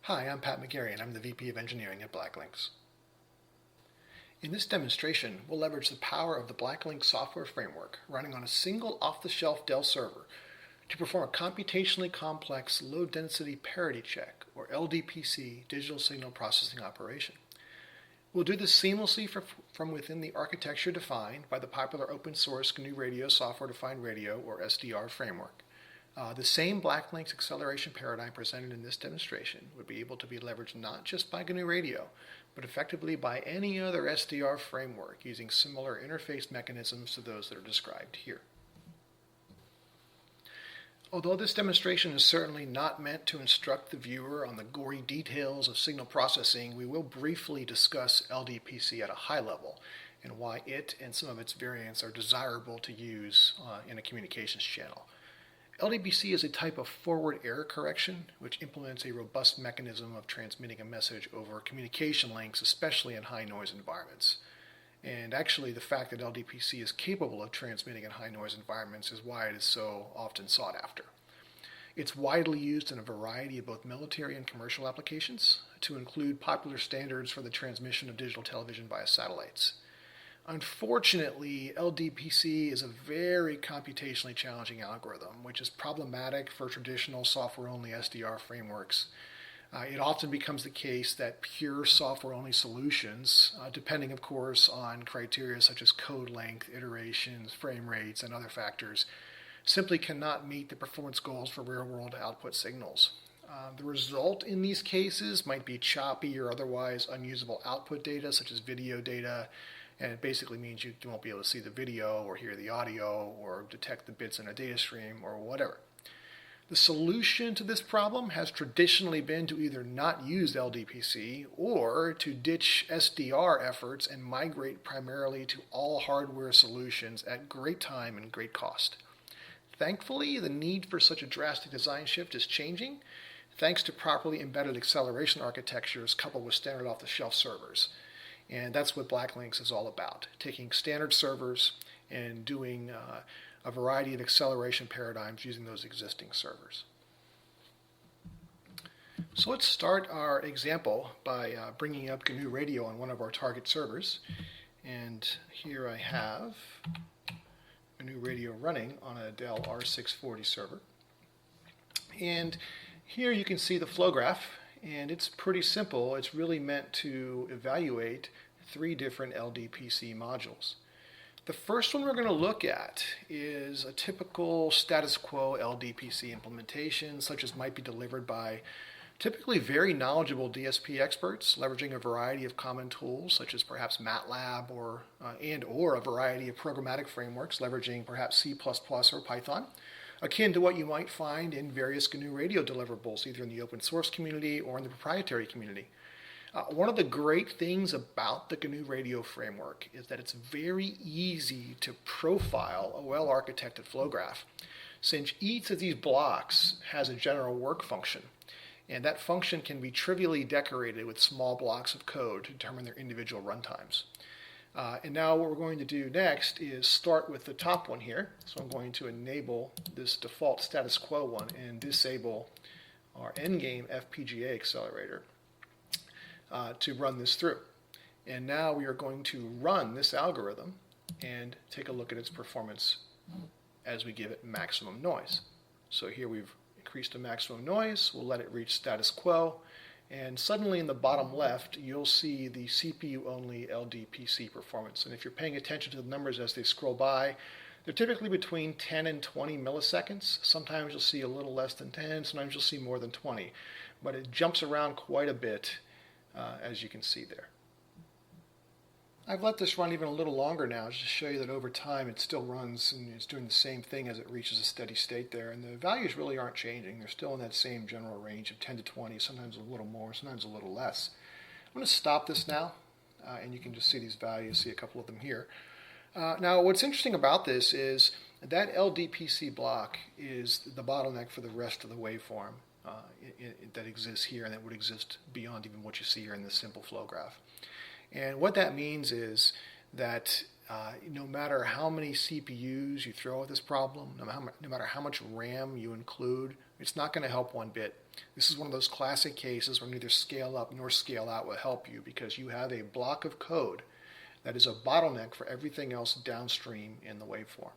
Hi, I'm Pat McGarry and I'm the VP of Engineering at BlackLynx. In this demonstration, we'll leverage the power of the BlackLynx software framework running on a single off-the-shelf Dell server to perform a computationally complex low-density parity check, or LDPC, digital signal processing operation. We'll do this seamlessly from within the architecture defined by the popular open-source GNU Radio software-defined radio, or SDR, framework. The same BlackLynx acceleration paradigm presented in this demonstration would be able to be leveraged not just by GNU Radio, but effectively by any other SDR framework using similar interface mechanisms to those that are described here. Although this demonstration is certainly not meant to instruct the viewer on the gory details of signal processing, we will briefly discuss LDPC at a high level and why it and some of its variants are desirable to use in a communications channel. LDPC is a type of forward error correction which implements a robust mechanism of transmitting a message over communication links, especially in high noise environments. And actually, the fact that LDPC is capable of transmitting in high noise environments is why it is so often sought after. It's widely used in a variety of both military and commercial applications, to include popular standards for the transmission of digital television via satellites. Unfortunately, LDPC is a very computationally challenging algorithm, which is problematic for traditional software-only SDR frameworks. It often becomes the case that pure software-only solutions, depending of course on criteria such as code length, iterations, frame rates, and other factors, simply cannot meet the performance goals for real-world output signals. The result in these cases might be choppy or otherwise unusable output data, such as video data, and it basically means you won't be able to see the video or hear the audio or detect the bits in a data stream or whatever. The solution to this problem has traditionally been to either not use LDPC or to ditch SDR efforts and migrate primarily to all hardware solutions at great time and great cost. Thankfully, the need for such a drastic design shift is changing, thanks to properly embedded acceleration architectures coupled with standard off-the-shelf servers. And that's what BlackLynx is all about, taking standard servers and doing a variety of acceleration paradigms using those existing servers. So let's start our example by bringing up GNU Radio on one of our target servers. And here I have GNU Radio running on a Dell R640 server. And here you can see the flow graph. And it's pretty simple. It's really meant to evaluate 3 different LDPC modules. The first one we're going to look at is a typical status quo LDPC implementation, such as might be delivered by typically very knowledgeable DSP experts, leveraging a variety of common tools, such as perhaps MATLAB or a variety of programmatic frameworks, leveraging perhaps C++ or Python, akin to what you might find in various GNU Radio deliverables, either in the open source community or in the proprietary community. One of the great things about the GNU Radio framework is that it's very easy to profile a well-architected flow graph, since each of these blocks has a general work function, and that function can be trivially decorated with small blocks of code to determine their individual runtimes. And now what we're going to do next is start with the top one here. So I'm going to enable this default status quo one and disable our endgame FPGA accelerator to run this through. And now we are going to run this algorithm and take a look at its performance as we give it maximum noise. So here we've increased to maximum noise. We'll let it reach status quo. And suddenly in the bottom left, you'll see the CPU-only LDPC performance. And if you're paying attention to the numbers as they scroll by, they're typically between 10 and 20 milliseconds. Sometimes you'll see a little less than 10, sometimes you'll see more than 20. But it jumps around quite a bit, as you can see there. I've let this run even a little longer now just to show you that over time it still runs and it's doing the same thing as it reaches a steady state there. And the values really aren't changing. They're still in that same general range of 10 to 20, sometimes a little more, sometimes a little less. I'm going to stop this now, and you can just see these values, see a couple of them here. Now what's interesting about this is that LDPC block is the bottleneck for the rest of the waveform that exists here and that would exist beyond even what you see here in this simple flow graph. And what that means is that no matter how many CPUs you throw at this problem, no matter how much RAM you include, it's not going to help one bit. This is one of those classic cases where neither scale up nor scale out will help you because you have a block of code that is a bottleneck for everything else downstream in the waveform.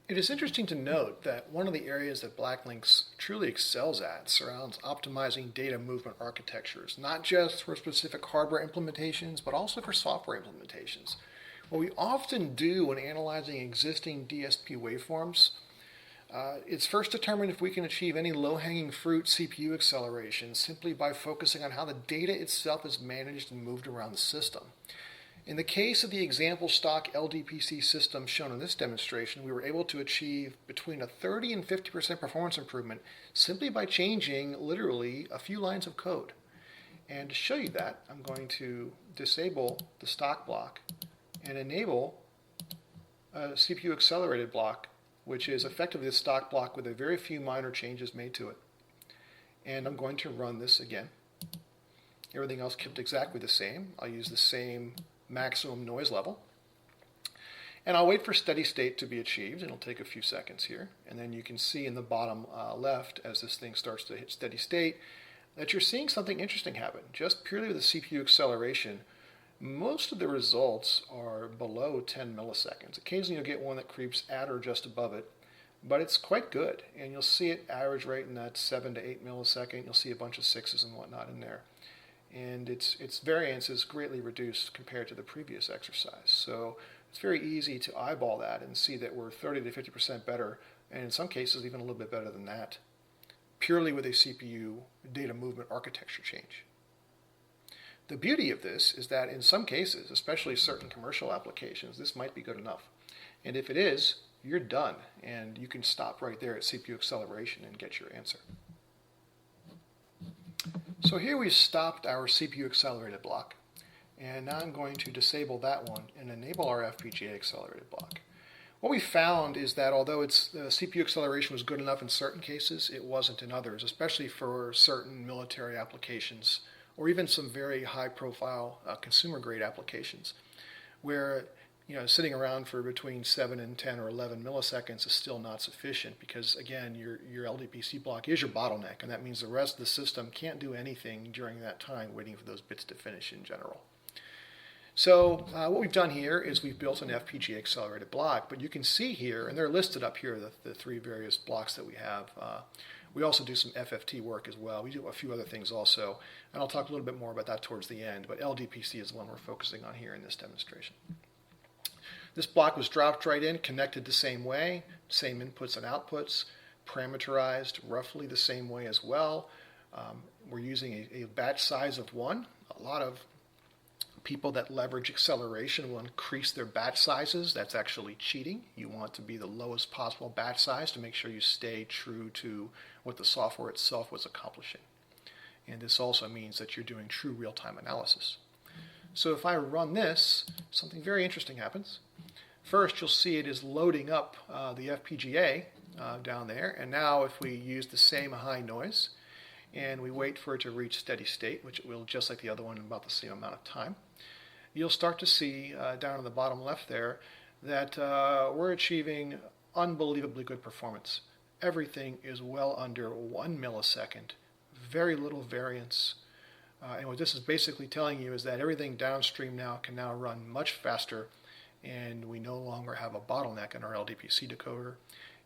It is interesting to note that one of the areas that BlackLynx truly excels at surrounds optimizing data movement architectures, not just for specific hardware implementations, but also for software implementations. What we often do when analyzing existing DSP waveforms, it's first determine if we can achieve any low-hanging fruit CPU acceleration simply by focusing on how the data itself is managed and moved around the system. In the case of the example stock LDPC system shown in this demonstration, we were able to achieve between a 30 and 50% performance improvement simply by changing literally a few lines of code. And to show you that, I'm going to disable the stock block and enable a CPU accelerated block, which is effectively the stock block with a very few minor changes made to it. And I'm going to run this again. Everything else kept exactly the same. I'll use the same maximum noise level. And I'll wait for steady state to be achieved. It'll take a few seconds here. And then you can see in the bottom left, as this thing starts to hit steady state, that you're seeing something interesting happen. Just purely with the CPU acceleration, most of the results are below 10 milliseconds. Occasionally you'll get one that creeps at or just above it, but it's quite good. And you'll see it average rate in that 7 to 8 millisecond. You'll see a bunch of 6s and whatnot in there. And its variance is greatly reduced compared to the previous exercise. So it's very easy to eyeball that and see that we're 30 to 50% better, and in some cases even a little bit better than that, purely with a CPU data movement architecture change. The beauty of this is that in some cases, especially certain commercial applications, this might be good enough. And if it is, you're done, and you can stop right there at CPU acceleration and get your answer. So here we've stopped our CPU accelerated block, and now I'm going to disable that one and enable our FPGA accelerated block. What we found is that although CPU acceleration was good enough in certain cases, it wasn't in others, especially for certain military applications or even some very high-profile consumer-grade applications, where sitting around for between 7 and 10 or 11 milliseconds is still not sufficient because, again, your LDPC block is your bottleneck, and that means the rest of the system can't do anything during that time waiting for those bits to finish in general. So what we've done here is we've built an FPGA accelerated block, but you can see here, and they're listed up here, the three various blocks that we have. We also do some FFT work as well. We do a few other things also, and I'll talk a little bit more about that towards the end, but LDPC is the one we're focusing on here in this demonstration. This block was dropped right in, connected the same way, same inputs and outputs, parameterized roughly the same way as well. We're using a batch size of 1. A lot of people that leverage acceleration will increase their batch sizes. That's actually cheating. You want to be the lowest possible batch size to make sure you stay true to what the software itself was accomplishing. And this also means that you're doing true real-time analysis. So if I run this, something very interesting happens. First, you'll see it is loading up the FPGA down there. And now if we use the same high noise and we wait for it to reach steady state, which it will just like the other one in about the same amount of time, you'll start to see down in the bottom left there that we're achieving unbelievably good performance. Everything is well under 1 millisecond, very little variance. And what this is basically telling you is that everything downstream now can now run much faster, and we no longer have a bottleneck in our LDPC decoder,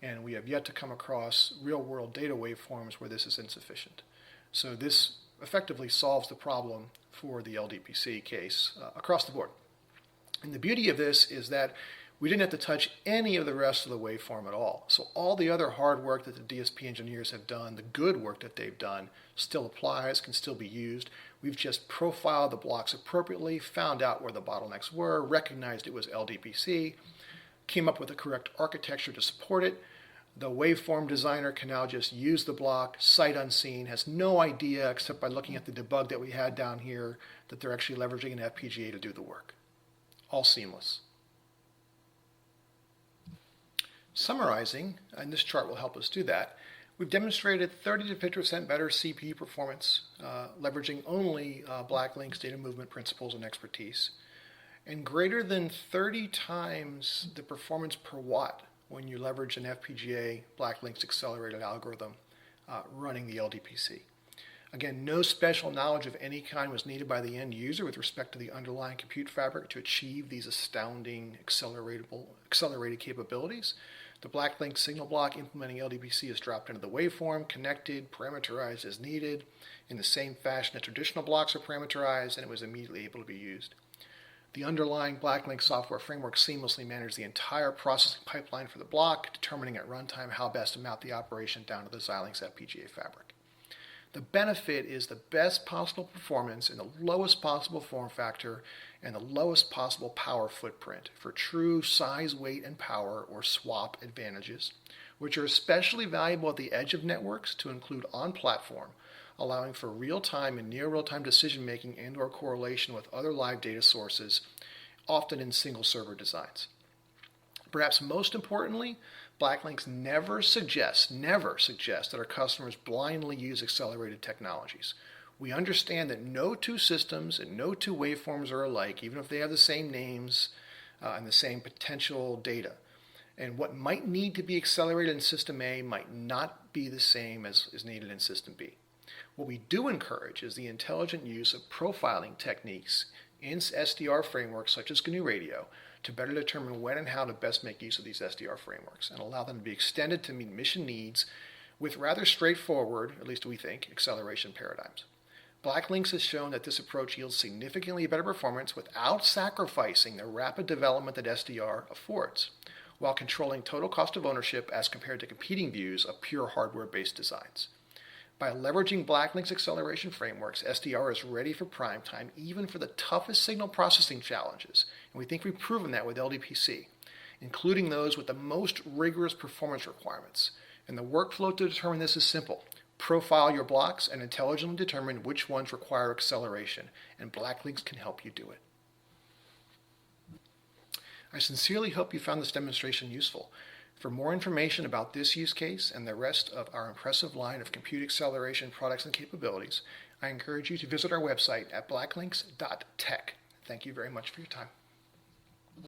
and we have yet to come across real-world data waveforms where this is insufficient. So this effectively solves the problem for the LDPC case across the board. And the beauty of this is that we didn't have to touch any of the rest of the waveform at all. So all the other hard work that the DSP engineers have done, the good work that they've done, still applies, can still be used. We've just profiled the blocks appropriately, found out where the bottlenecks were, recognized it was LDPC, came up with the correct architecture to support it. The waveform designer can now just use the block, sight unseen, has no idea except by looking at the debug that we had down here that they're actually leveraging an FPGA to do the work. All seamless. Summarizing, and this chart will help us do that, We've demonstrated 30 to 50% better CPU performance, leveraging only BlackLynx data movement principles and expertise, and greater than 30 times the performance per watt when you leverage an FPGA BlackLynx accelerated algorithm running the LDPC. Again, no special knowledge of any kind was needed by the end user with respect to the underlying compute fabric to achieve these astounding accelerated capabilities. The BlackLynx signal block implementing LDPC is dropped into the waveform, connected, parameterized as needed, in the same fashion that traditional blocks are parameterized, and it was immediately able to be used. The underlying BlackLynx software framework seamlessly managed the entire processing pipeline for the block, determining at runtime how best to map the operation down to the Xilinx FPGA fabric. The benefit is the best possible performance in the lowest possible form factor and the lowest possible power footprint for true size, weight, and power or swap advantages, which are especially valuable at the edge of networks to include on-platform, allowing for real-time and near real-time decision-making and or correlation with other live data sources, often in single server designs. Perhaps most importantly, BlackLynx never suggests that our customers blindly use accelerated technologies. We understand that no two systems and no two waveforms are alike, even if they have the same names and the same potential data. And what might need to be accelerated in System A might not be the same as is needed in System B. What we do encourage is the intelligent use of profiling techniques in SDR frameworks such as GNU Radio to better determine when and how to best make use of these SDR frameworks and allow them to be extended to meet mission needs with rather straightforward, at least we think, acceleration paradigms. BlackLynx has shown that this approach yields significantly better performance without sacrificing the rapid development that SDR affords, while controlling total cost of ownership as compared to competing views of pure hardware-based designs. By leveraging BlackLynx acceleration frameworks, SDR is ready for prime time, even for the toughest signal processing challenges, and we think we've proven that with LDPC, including those with the most rigorous performance requirements. And the workflow to determine this is simple. Profile your blocks and intelligently determine which ones require acceleration, and BlackLynx can help you do it. I sincerely hope you found this demonstration useful. For more information about this use case and the rest of our impressive line of compute acceleration products and capabilities, I encourage you to visit our website at blacklynx.tech. Thank you very much for your time.